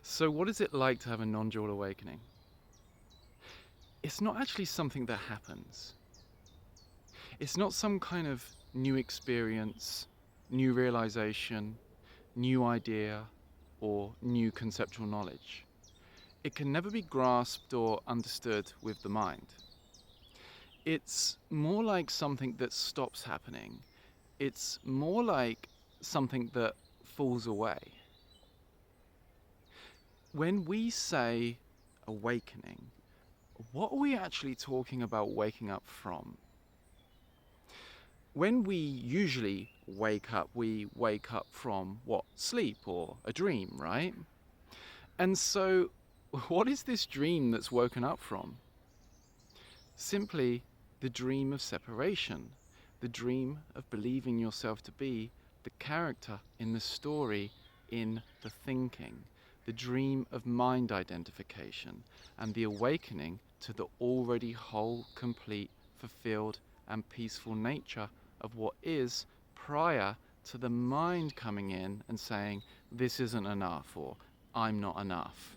So what is it like to have a non-dual awakening? It's not actually something that happens. It's not some kind of new experience, new realization, new idea, or new conceptual knowledge. It can never be grasped or understood with the mind. It's more like something that stops happening. It's more like something that falls away. When we say awakening, what are we actually talking about waking up from? When we usually wake up, we wake up from what? Sleep or a dream, right? And so, what is this dream that's woken up from? Simply the dream of separation, the dream of believing yourself to be the character in the story, in the thinking, the dream of mind identification, and the awakening to the already whole, complete, fulfilled, and peaceful nature of what is prior to the mind coming in and saying, this isn't enough, or I'm not enough.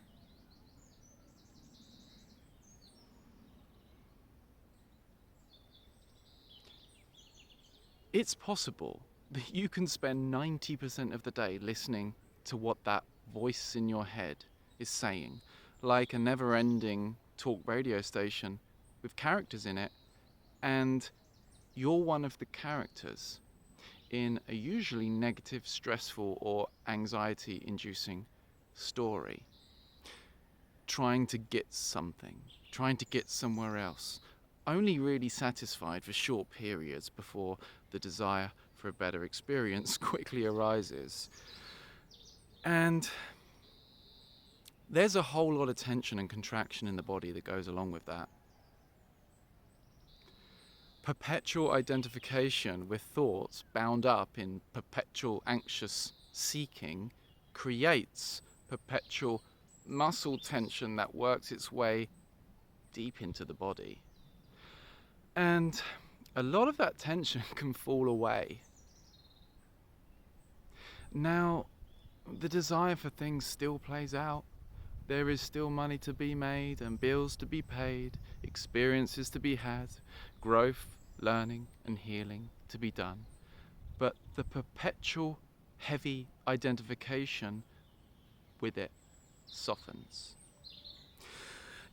It's possible that you can spend 90% of the day listening to what that voice in your head is saying, like a never-ending talk radio station with characters in it, and you're one of the characters in a usually negative, stressful, or anxiety-inducing story, trying to get something, trying to get somewhere else, only really satisfied for short periods before the desire for a better experience quickly arises. And there's a whole lot of tension and contraction in the body that goes along with that. Perpetual identification with thoughts bound up in perpetual anxious seeking creates perpetual muscle tension that works its way deep into the body. And a lot of that tension can fall away. Now, the desire for things still plays out. There is still money to be made and bills to be paid, experiences to be had, growth, learning and healing to be done. But the perpetual heavy identification with it softens.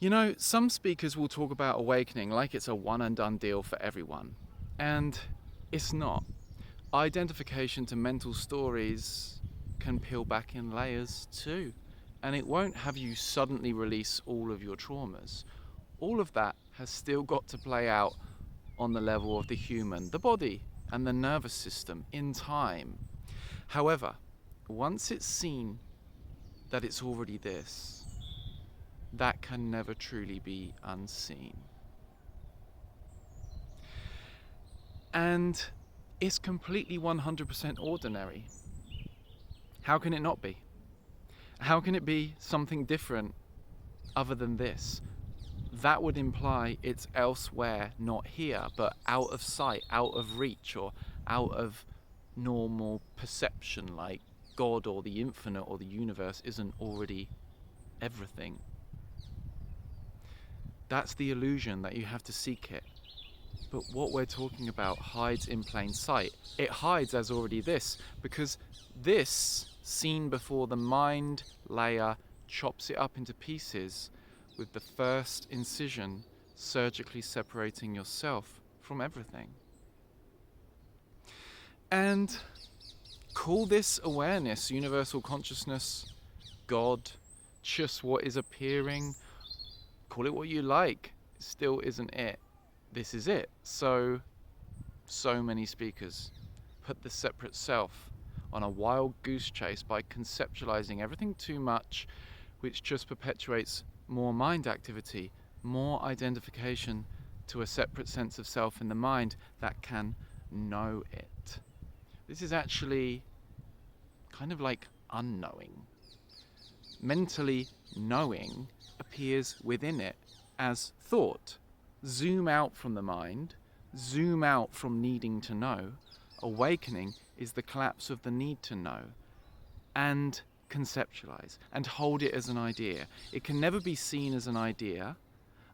You know, some speakers will talk about awakening like it's a one and done deal for everyone. And it's not. Identification to mental stories can peel back in layers too. And it won't have you suddenly release all of your traumas. All of that has still got to play out on the level of the human, the body, and the nervous system in time. However, once it's seen that it's already this, that can never truly be unseen. And it's completely 100% ordinary. How can it not be? How can it be something different other than this? That would imply it's elsewhere, not here, but out of sight, out of reach, or out of normal perception, like God or the infinite or the universe isn't already everything. That's the illusion that you have to seek it. But what we're talking about hides in plain sight. It hides as already this, because this, seen before the mind layer chops it up into pieces, with the first incision surgically separating yourself from everything. And call this awareness, universal consciousness, God, just what is appearing, call it what you like, it still isn't it. This is it. So many speakers put the separate self on a wild goose chase by conceptualizing everything too much, which just perpetuates more mind activity, more identification to a separate sense of self in the mind that can know it. This is actually kind of like unknowing. Mentally knowing appears within it as thought. Zoom out from the mind, zoom out from needing to know. Awakening is the collapse of the need to know. And conceptualize and hold it as an idea. It can never be seen as an idea.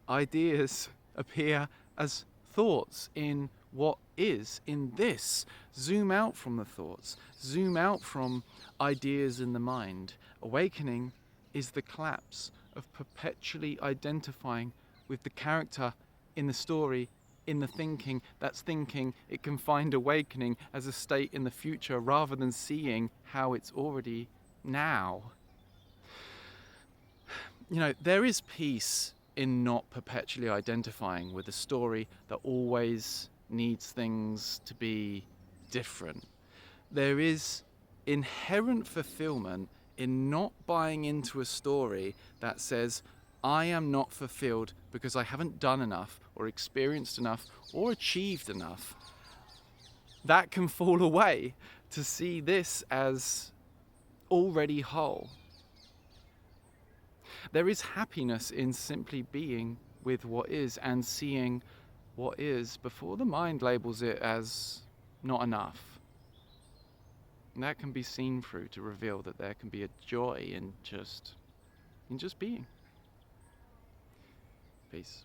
Ideas appear as thoughts in what is, in this. Zoom out from the thoughts, zoom out from ideas in the mind. Awakening is the collapse of perpetually identifying with the character in the story, in the thinking that's thinking it can find awakening as a state in the future rather than seeing how it's already now. You know, there is peace in not perpetually identifying with a story that always needs things to be different. There is inherent fulfillment in not buying into a story that says, I am not fulfilled because I haven't done enough or experienced enough or achieved enough. That can fall away to see this as already whole. There is happiness in simply being with what is and seeing what is before the mind labels it as not enough. And that can be seen through to reveal that there can be a joy in just being. Peace.